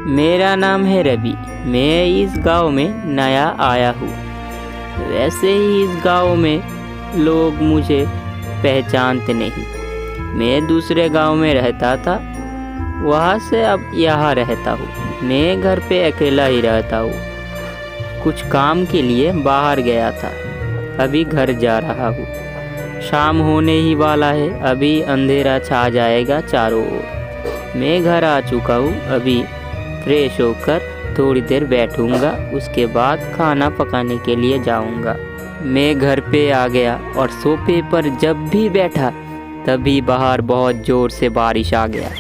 मेरा नाम है रवि। मैं इस गांव में नया आया हूँ। वैसे ही इस गांव में लोग मुझे पहचानते नहीं। मैं दूसरे गांव में रहता था, वहाँ से अब यहाँ रहता हूँ। मैं घर पे अकेला ही रहता हूँ। कुछ काम के लिए बाहर गया था, अभी घर जा रहा हूँ। शाम होने ही वाला है, अभी अंधेरा छा जाएगा चारों ओर। मैं घर आ चुका हूँ। अभी फ्रेश होकर थोड़ी देर बैठूंगा, उसके बाद खाना पकाने के लिए जाऊंगा। मैं घर पे आ गया और सोफे पर जब भी बैठा तभी बाहर बहुत ज़ोर से बारिश आ गया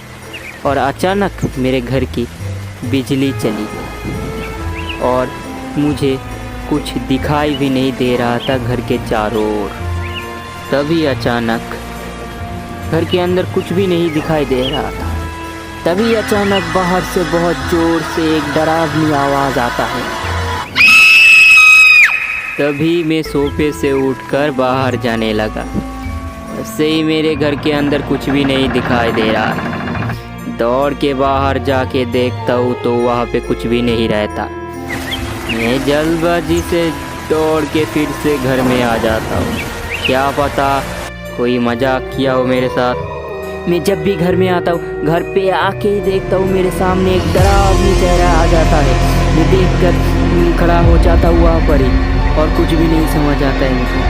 और अचानक मेरे घर की बिजली चली गई और मुझे कुछ दिखाई भी नहीं दे रहा था घर के चारों ओर। तभी अचानक घर के अंदर कुछ भी नहीं दिखाई दे रहा था। तभी अचानक बाहर से बहुत ज़ोर से एक डरावनी आवाज़ आता है। तभी मैं सोफे से उठकर बाहर जाने लगा। ऐसे ही मेरे घर के अंदर कुछ भी नहीं दिखाई दे रहा। दौड़ के बाहर जाके देखता हूँ तो वहाँ पे कुछ भी नहीं रहता। मैं जल्दबाजी से दौड़ के फिर से घर में आ जाता हूँ। क्या पता कोई मजाक किया हो मेरे साथ। मैं जब भी घर में आता हूँ, घर पे आके ही देखता हूँ मेरे सामने एक डरावनी चेहरा आ जाता है। मैं देखकर खड़ा हो जाता हूँ वहाँ पर ही और कुछ भी नहीं समझ आता है मुझे।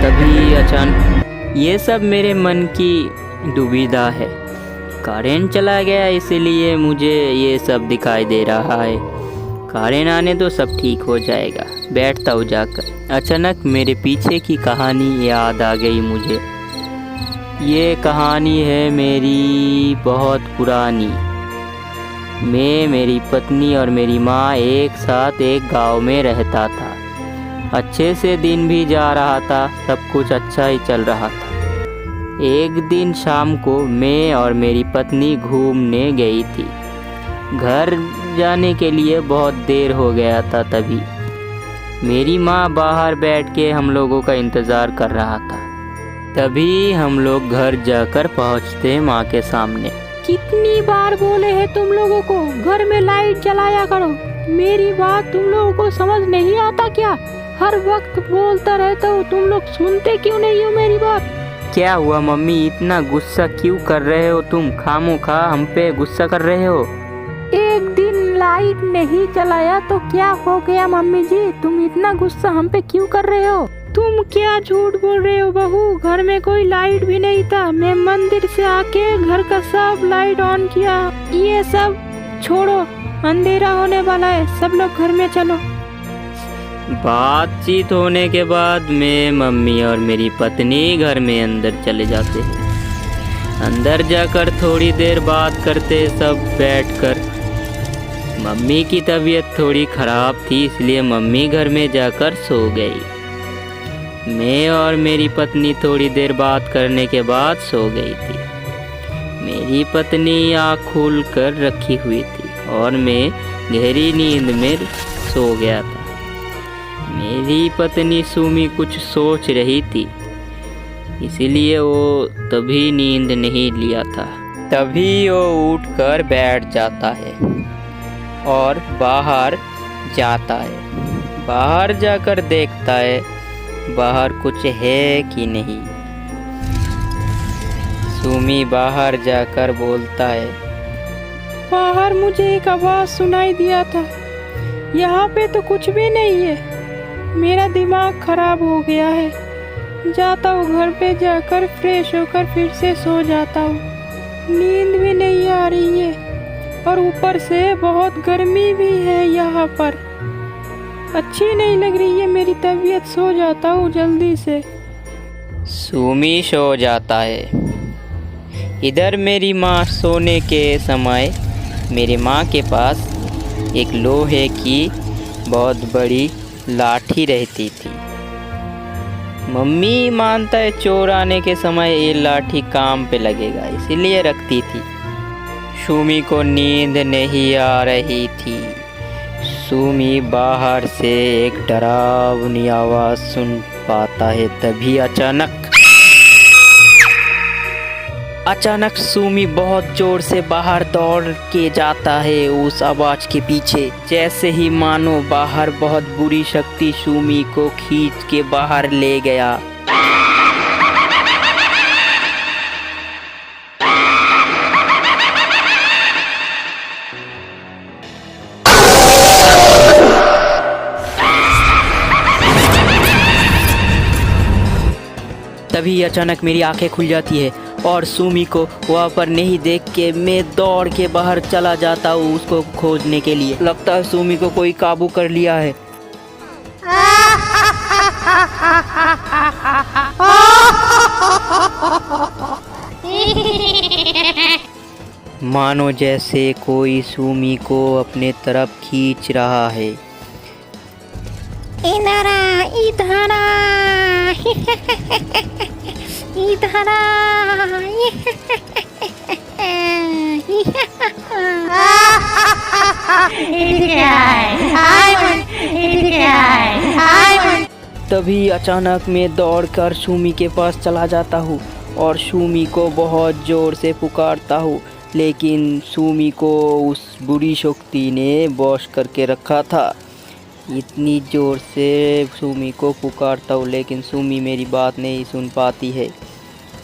तभी अचानक ये सब मेरे मन की दुविधा है। करेंट चला गया इसीलिए मुझे ये सब दिखाई दे रहा है। करेंट आने तो सब ठीक हो जाएगा। बैठता हूँ जाकर। अचानक मेरे पीछे की कहानी याद आ गई मुझे। ये कहानी है मेरी बहुत पुरानी। मैं, मेरी पत्नी और मेरी माँ एक साथ एक गांव में रहता था। अच्छे से दिन भी जा रहा था, सब कुछ अच्छा ही चल रहा था। एक दिन शाम को मैं और मेरी पत्नी घूमने गई थी। घर जाने के लिए बहुत देर हो गया था। तभी मेरी माँ बाहर बैठ के हम लोगों का इंतज़ार कर रहा था। तभी हम लोग घर जाकर पहुँचते माँ के सामने। कितनी बार बोले हैं तुम लोगों को घर में लाइट जलाया करो। मेरी बात तुम लोगों को समझ नहीं आता क्या? हर वक्त बोलता रहता हूँ, तुम लोग सुनते क्यों नहीं हो मेरी बात? क्या हुआ मम्मी, इतना गुस्सा क्यों कर रहे हो तुम? खामोखा हम पे गुस्सा कर रहे हो। एक दिन लाइट नहीं जलाया तो क्या हो गया मम्मी जी? तुम इतना गुस्सा हम पे क्यों कर रहे हो? तुम क्या झूठ बोल रहे हो बहू? घर में कोई लाइट भी नहीं था। मैं मंदिर से आके घर का सब लाइट ऑन किया। ये सब छोड़ो, अंधेरा होने वाला है, सब लोग घर में चलो। बातचीत होने के बाद मैं, मम्मी और मेरी पत्नी घर में अंदर चले जाते हैं। अंदर जाकर थोड़ी देर बात करते सब बैठकर। मम्मी की तबीयत थोड़ी ख़राब थी इसलिए मम्मी घर में जाकर सो गई। मैं और मेरी पत्नी थोड़ी देर बात करने के बाद सो गई थी। मेरी पत्नी आँख खोल कर रखी हुई थी और मैं गहरी नींद में सो गया था। मेरी पत्नी सुमी कुछ सोच रही थी इसीलिए वो तभी नींद नहीं लिया था। तभी वो उठकर बैठ जाता है और बाहर जाता है। बाहर जाकर देखता है बाहर कुछ है कि नहीं। सुमी बाहर जाकर बोलता है, बाहर मुझे एक आवाज़ सुनाई दिया था, यहाँ पे तो कुछ भी नहीं है। मेरा दिमाग खराब हो गया है। जाता हूँ घर पे, जाकर फ्रेश होकर फिर से सो जाता हूँ। नींद भी नहीं आ रही है और ऊपर से बहुत गर्मी भी है यहाँ पर। अच्छी नहीं लग रही है मेरी तबीयत। सो जाता हूँ जल्दी से। सुमी सो जाता है। इधर मेरी माँ सोने के समय मेरी माँ के पास एक लोहे की बहुत बड़ी लाठी रहती थी। मम्मी मानता है चोर आने के समय ये लाठी काम पे लगेगा इसीलिए रखती थी। सुमी को नींद नहीं आ रही थी। सुमी बाहर से एक डरावनी आवाज़ सुन पाता है। तभी अचानक अचानक सुमी बहुत जोर से बाहर दौड़ के जाता है उस आवाज के पीछे, जैसे ही मानो बाहर बहुत बुरी शक्ति सुमी को खींच के बाहर ले गया। तभी अचानक मेरी आंखें खुल जाती है और सुमी को वहाँ पर नहीं देख के मैं दौड़ के बाहर चला जाता हूँ उसको खोजने के लिए। लगता है सुमी को कोई काबू कर लिया है। मानो जैसे कोई सुमी को अपने तरफ खींच रहा है। इधर तभी अचानक मैं दौड़कर सुमी के पास चला जाता हूँ और सुमी को बहुत ज़ोर से पुकारता हूँ, लेकिन सुमी को उस बुरी शक्ति ने वश करके रखा था। इतनी ज़ोर से सुमी को पुकारता हूँ लेकिन सुमी मेरी बात नहीं सुन पाती है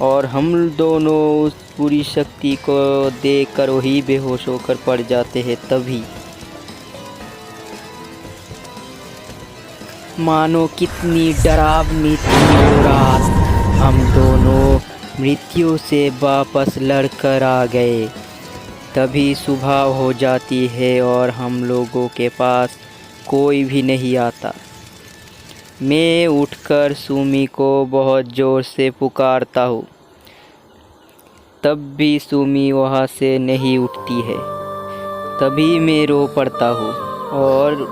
और हम दोनों उस बुरी शक्ति को देखकर वही बेहोश होकर पड़ जाते हैं। तभी मानो कितनी डरावनी थी वो रात, हम दोनों मृत्यु से वापस लड़कर आ गए। तभी सुबह हो जाती है और हम लोगों के पास कोई भी नहीं आता। मैं उठकर सुमी को बहुत ज़ोर से पुकारता हूँ, तब भी सुमी वहाँ से नहीं उठती है। तभी मैं रो पड़ता हूँ और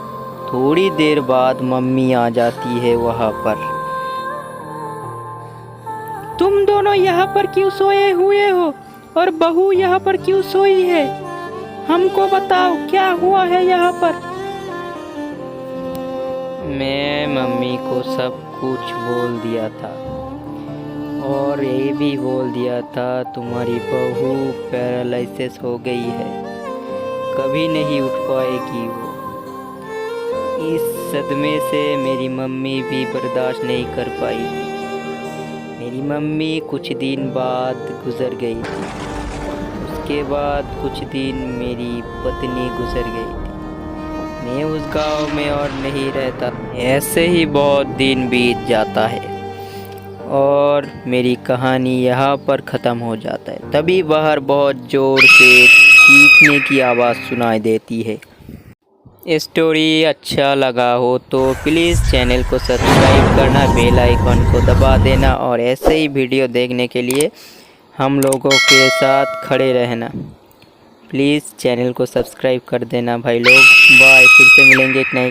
थोड़ी देर बाद मम्मी आ जाती है वहाँ पर। तुम दोनों यहाँ पर क्यों सोए हुए हो और बहू यहाँ पर क्यों सोई है? हमको बताओ क्या हुआ है यहाँ पर। मैं मम्मी को सब कुछ बोल दिया था और ये भी बोल दिया था तुम्हारी बहू पैरालिसिस हो गई है, कभी नहीं उठ पाएगी वो। इस सदमे से मेरी मम्मी भी बर्दाश्त नहीं कर पाई। मेरी मम्मी कुछ दिन बाद गुज़र गई थी। उसके बाद कुछ दिन मेरी पत्नी गुज़र गई थी। मैं उस गांव में और नहीं रहता। ऐसे ही बहुत दिन बीत जाता है और मेरी कहानी यहाँ पर ख़त्म हो जाता है। तभी बाहर बहुत ज़ोर से चीखने की आवाज़ सुनाई देती है। स्टोरी अच्छा लगा हो तो प्लीज़ चैनल को सब्सक्राइब करना, बेल आइकन को दबा देना और ऐसे ही वीडियो देखने के लिए हम लोगों के साथ खड़े रहना। प्लीज़ चैनल को सब्सक्राइब कर देना भाई लोग। बाय, फिर से मिलेंगे एक नए